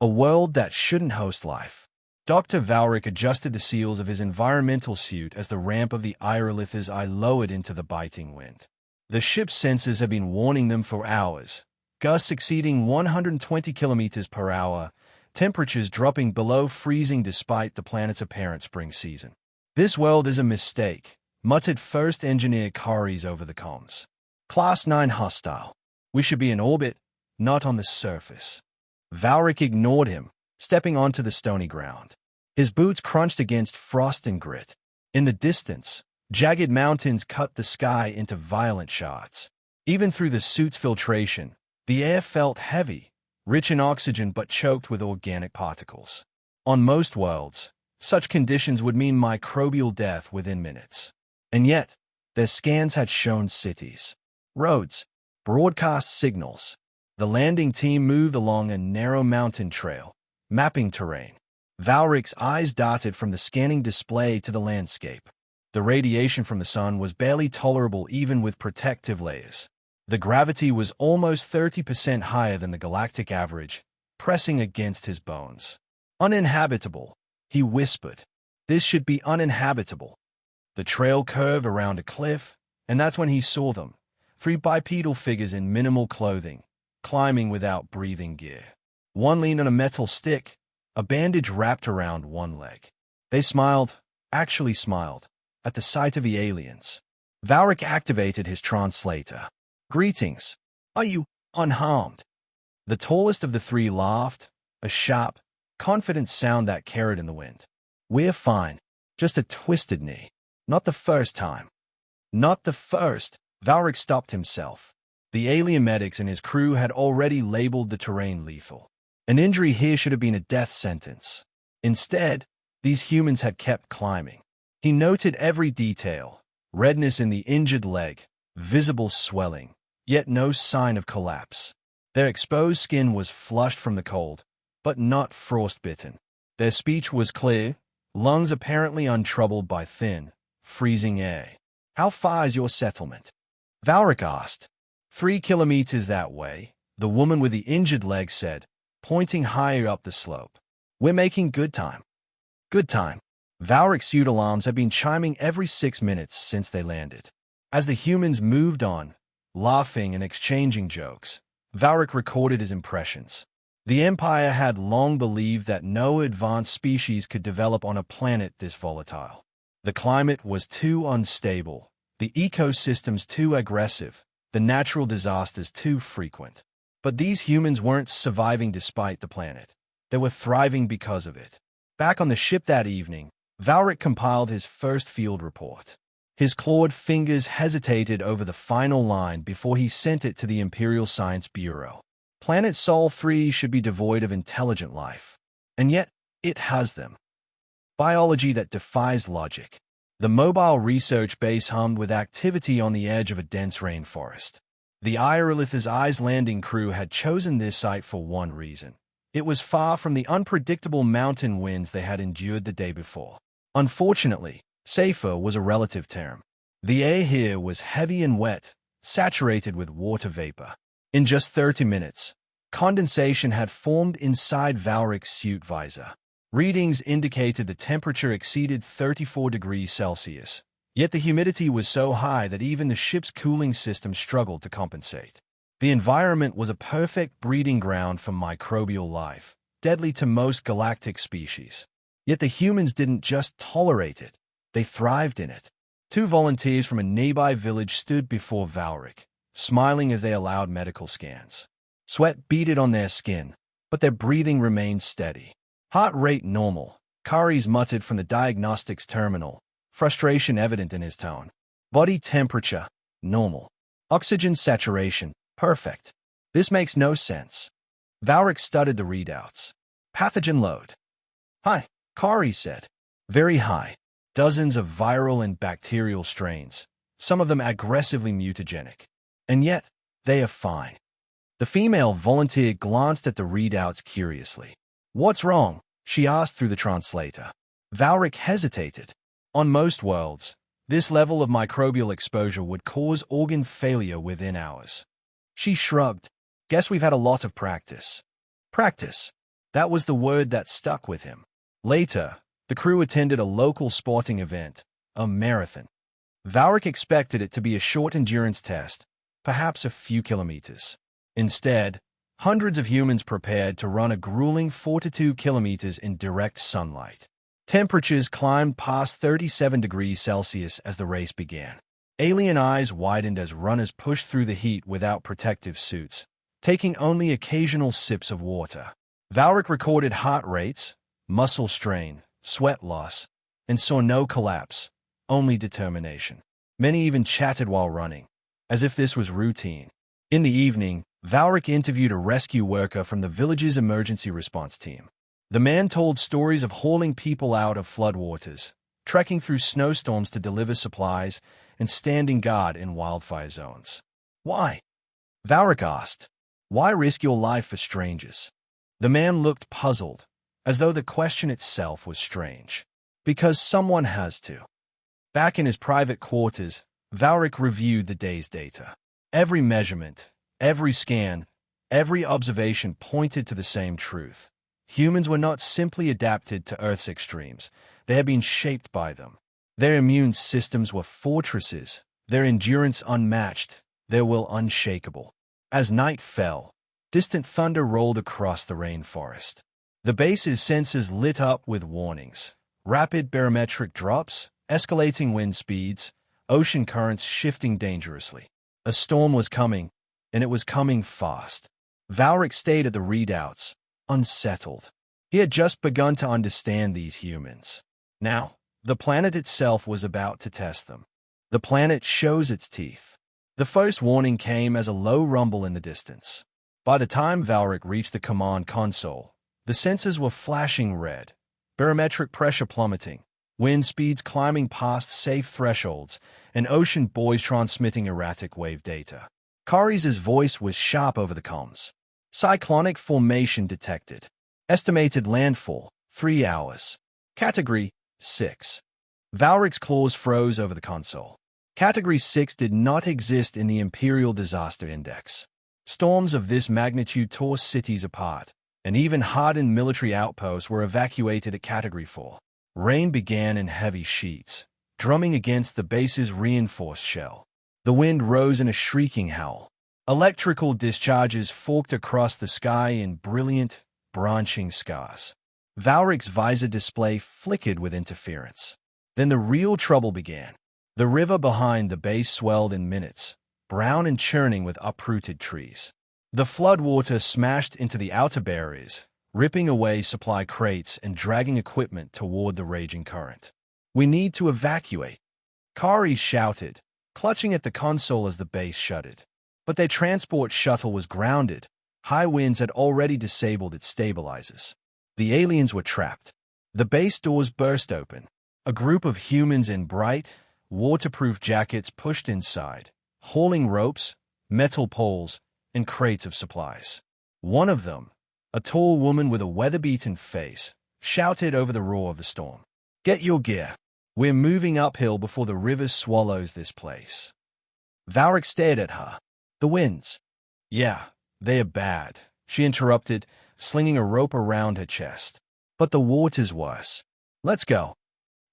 A world that shouldn't host life. Dr. Valric adjusted the seals of his environmental suit as the ramp of the Aerolith's eye lowered into the biting wind. The ship's sensors had been warning them for hours. Gusts exceeding 120 kilometers per hour, temperatures dropping below freezing despite the planet's apparent spring season. "This world is a mistake," muttered First Engineer Kari's over the comms. "Class 9 hostile. We should be in orbit, not on the surface." Valric ignored him, stepping onto the stony ground. His boots crunched against frost and grit. In the distance, jagged mountains cut the sky into violent shards. Even through the suit's filtration, the air felt heavy, rich in oxygen but choked with organic particles. On most worlds, such conditions would mean microbial death within minutes. And yet, their scans had shown cities, roads, broadcast signals. The landing team moved along a narrow mountain trail, mapping terrain. Valric's eyes darted from the scanning display to the landscape. The radiation from the sun was barely tolerable even with protective layers. The gravity was almost 30% higher than the galactic average, pressing against his bones. "Uninhabitable," he whispered. "This should be uninhabitable." The trail curved around a cliff, and that's when he saw them, 3 bipedal figures in minimal clothing, climbing without breathing gear. One leaned on a metal stick, a bandage wrapped around one leg. They smiled, actually smiled, at the sight of the aliens. Valric activated his translator. "Greetings. Are you unharmed?" The tallest of the 3 laughed, a sharp, confident sound that carried in the wind. "We're fine. Just a twisted knee. Not the first time." "Not the first." Valric stopped himself. The alien medics and his crew had already labeled the terrain lethal. An injury here should have been a death sentence. Instead, these humans had kept climbing. He noted every detail: redness in the injured leg, visible swelling, yet no sign of collapse. Their exposed skin was flushed from the cold, but not frostbitten. Their speech was clear, lungs apparently untroubled by thin, freezing air. "How far is your settlement?" Valric asked. 3 kilometers that way," the woman with the injured leg said, pointing higher up the slope. "We're making good time." Good time. Valric's suit alarms had been chiming every 6 minutes since they landed. As the humans moved on, laughing and exchanging jokes, Valric recorded his impressions. The Empire had long believed that no advanced species could develop on a planet this volatile. The climate was too unstable, the ecosystems too aggressive, the natural disasters too frequent. But these humans weren't surviving despite the planet. They were thriving because of it. Back on the ship that evening, Valric compiled his first field report. His clawed fingers hesitated over the final line before he sent it to the Imperial Science Bureau. Planet Sol 3 should be devoid of intelligent life. And yet, it has them. Biology that defies logic. The mobile research base hummed with activity on the edge of a dense rainforest. The Aerolith's Eyes landing crew had chosen this site for one reason. It was far from the unpredictable mountain winds they had endured the day before. Unfortunately, safer was a relative term. The air here was heavy and wet, saturated with water vapor. In just 30 minutes, condensation had formed inside Valric's suit visor. Readings indicated the temperature exceeded 34 degrees Celsius. Yet the humidity was so high that even the ship's cooling system struggled to compensate. The environment was a perfect breeding ground for microbial life, deadly to most galactic species. Yet the humans didn't just tolerate it, they thrived in it. 2 volunteers from a nearby village stood before Valric, smiling as they allowed medical scans. Sweat beaded on their skin, but their breathing remained steady. "Heart rate normal," Kari's muttered from the diagnostics terminal, frustration evident in his tone. "Body temperature, normal. Oxygen saturation, perfect. This makes no sense." Valric studied the readouts. "Pathogen load." "High," Kari said. "Very high. Dozens of viral and bacterial strains, some of them aggressively mutagenic. And yet, they are fine." The female volunteer glanced at the readouts curiously. "What's wrong?" she asked through the translator. Valric hesitated. On most worlds, this level of microbial exposure would cause organ failure within hours. She shrugged. "Guess we've had a lot of practice." "Practice?" That was the word that stuck with him. Later, the crew attended a local sporting event, a marathon. Valric expected it to be a short endurance test, perhaps a few kilometers. Instead, hundreds of humans prepared to run a grueling 42 kilometers in direct sunlight. Temperatures climbed past 37 degrees Celsius as the race began. Alien eyes widened as runners pushed through the heat without protective suits, taking only occasional sips of water. Valric recorded heart rates, muscle strain, sweat loss, and saw no collapse, only determination. Many even chatted while running, as if this was routine. In the evening, Valric interviewed a rescue worker from the village's emergency response team. The man told stories of hauling people out of floodwaters, trekking through snowstorms to deliver supplies, and standing guard in wildfire zones. Why? Valric asked. Why risk your life for strangers? The man looked puzzled, as though the question itself was strange. Because someone has to. Back in his private quarters, Valric reviewed the day's data. Every measurement, every scan, every observation pointed to the same truth. Humans were not simply adapted to Earth's extremes. They had been shaped by them. Their immune systems were fortresses, their endurance unmatched, their will unshakable. As night fell, distant thunder rolled across the rainforest. The base's sensors lit up with warnings. Rapid barometric drops, escalating wind speeds, ocean currents shifting dangerously. A storm was coming, and it was coming fast. Valric stayed at the readouts, unsettled. He had just begun to understand these humans. Now, the planet itself was about to test them. The planet shows its teeth. The first warning came as a low rumble in the distance. By the time Valric reached the command console, the sensors were flashing red, barometric pressure plummeting, wind speeds climbing past safe thresholds, and ocean buoys transmitting erratic wave data. Kari's voice was sharp over the comms. Cyclonic formation detected. Estimated landfall, 3 hours. Category 6. Valric's claws froze over the console. Category 6 did not exist in the Imperial Disaster Index. Storms of this magnitude tore cities apart, and even hardened military outposts were evacuated at Category 4. Rain began in heavy sheets, drumming against the base's reinforced shell. The wind rose in a shrieking howl. Electrical discharges forked across the sky in brilliant, branching scars. Valric's visor display flickered with interference. Then the real trouble began. The river behind the base swelled in minutes, brown and churning with uprooted trees. The floodwater smashed into the outer barriers, ripping away supply crates and dragging equipment toward the raging current. "We need to evacuate," Kari shouted, clutching at the console as the base shuddered. But their transport shuttle was grounded. High winds had already disabled its stabilizers. The aliens were trapped. The base doors burst open. A group of humans in bright, waterproof jackets pushed inside, hauling ropes, metal poles, and crates of supplies. One of them, a tall woman with a weather-beaten face, shouted over the roar of the storm. "Get your gear. We're moving uphill before the river swallows this place." Valric stared at her. "The winds." "Yeah, they are bad," she interrupted, slinging a rope around her chest. "But the water's worse. Let's go."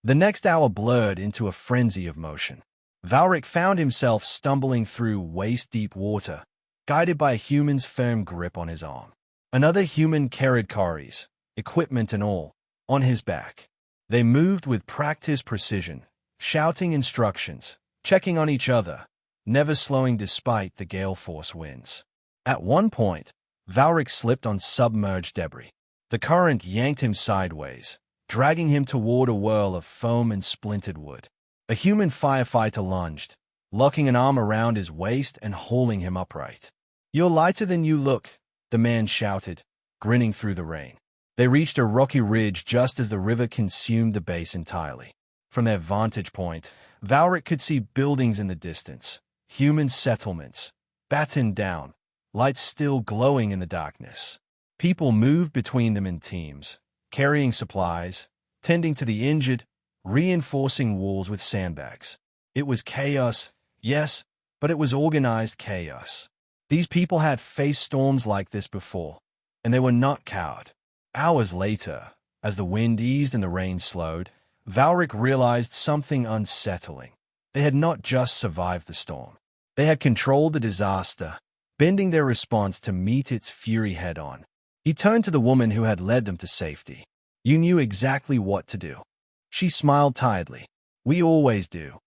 The next hour blurred into a frenzy of motion. Valric found himself stumbling through waist-deep water, guided by a human's firm grip on his arm. Another human carried Kari's, equipment and all, on his back. They moved with practiced precision, shouting instructions, checking on each other, never slowing despite the gale-force winds. At one point, Valric slipped on submerged debris. The current yanked him sideways, dragging him toward a whirl of foam and splintered wood. A human firefighter lunged, locking an arm around his waist and holding him upright. "You're lighter than you look," the man shouted, grinning through the rain. They reached a rocky ridge just as the river consumed the base entirely. From their vantage point, Valric could see buildings in the distance, human settlements, battened down, lights still glowing in the darkness. People moved between them in teams, carrying supplies, tending to the injured, reinforcing walls with sandbags. It was chaos, yes, but it was organized chaos. These people had faced storms like this before, and they were not cowed. Hours later, as the wind eased and the rain slowed, Valric realized something unsettling. They had not just survived the storm. They had controlled the disaster, bending their response to meet its fury head-on. He turned to the woman who had led them to safety. "You knew exactly what to do." She smiled tiredly. "We always do."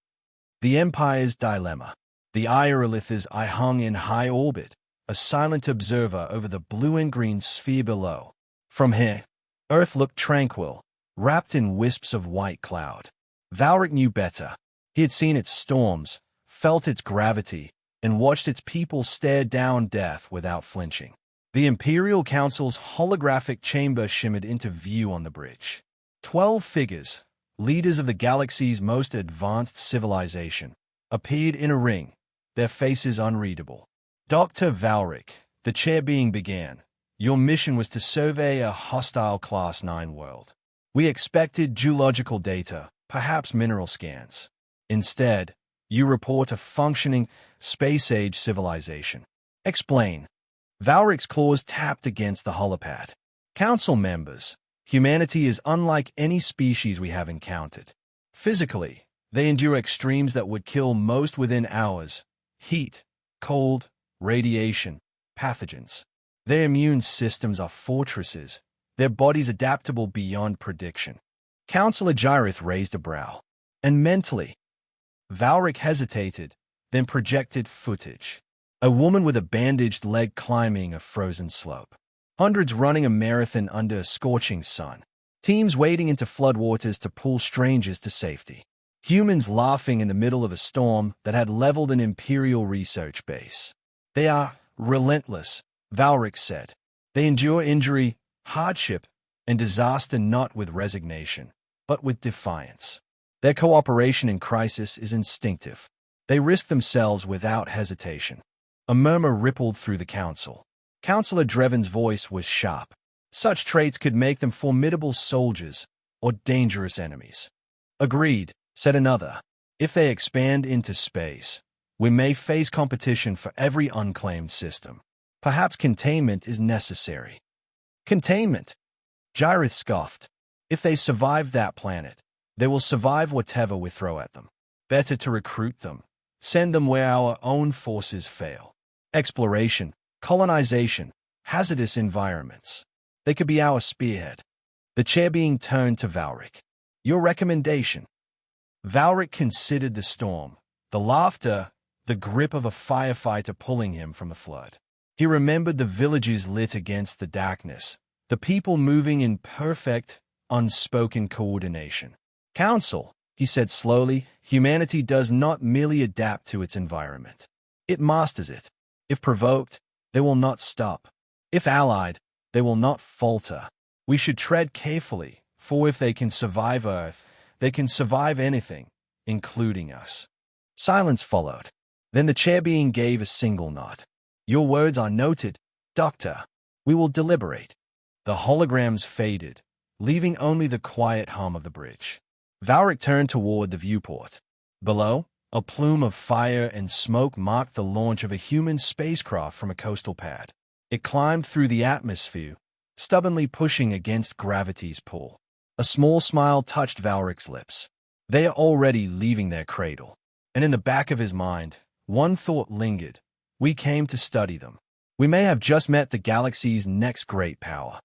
The Empire's dilemma. The Aerolith's eye hung in high orbit, a silent observer over the blue and green sphere below. From here, Earth looked tranquil, wrapped in wisps of white cloud. Valric knew better. He had seen its storms, felt its gravity, and watched its people stare down death without flinching. The Imperial Council's holographic chamber shimmered into view on the bridge. 12 figures, leaders of the galaxy's most advanced civilization, appeared in a ring, their faces unreadable. "Dr. Valric," the chair being began, "your mission was to survey a hostile Class 9 world. We expected geological data, perhaps mineral scans. Instead, you report a functioning, space-age civilization. Explain." Valric's claws tapped against the holopad. "Council members, humanity is unlike any species we have encountered. Physically, they endure extremes that would kill most within hours: heat, cold, radiation, pathogens. Their immune systems are fortresses, their bodies adaptable beyond prediction." Councillor Gyrith raised a brow. "And mentally?" Valric hesitated, then projected footage. A woman with a bandaged leg climbing a frozen slope. Hundreds running a marathon under a scorching sun. Teams wading into floodwaters to pull strangers to safety. Humans laughing in the middle of a storm that had leveled an Imperial research base. "They are relentless," Valric said. "They endure injury, hardship, and disaster not with resignation, but with defiance. Their cooperation in crisis is instinctive. They risk themselves without hesitation." A murmur rippled through the council. Councillor Dreven's voice was sharp. "Such traits could make them formidable soldiers or dangerous enemies." "Agreed," said another. "If they expand into space, we may face competition for every unclaimed system. Perhaps containment is necessary." "Containment?" Gyrith scoffed. "If they survive that planet, they will survive whatever we throw at them. Better to recruit them, send them where our own forces fail. Exploration, colonization, hazardous environments. They could be our spearhead." The chair being turned to Valric. "Your recommendation?" Valric considered the storm, the laughter, the grip of a firefighter pulling him from a flood. He remembered the villages lit against the darkness, the people moving in perfect, unspoken coordination. "Council," he said slowly, "humanity does not merely adapt to its environment. It masters it. If provoked, they will not stop. If allied, they will not falter. We should tread carefully, for if they can survive Earth, they can survive anything, including us." Silence followed. Then the chair being gave a single nod. "Your words are noted, Doctor. We will deliberate." The holograms faded, leaving only the quiet hum of the bridge. Valric turned toward the viewport. Below, a plume of fire and smoke marked the launch of a human spacecraft from a coastal pad. It climbed through the atmosphere, stubbornly pushing against gravity's pull. A small smile touched Valric's lips. They are already leaving their cradle. And in the back of his mind, one thought lingered. We came to study them. We may have just met the galaxy's next great power.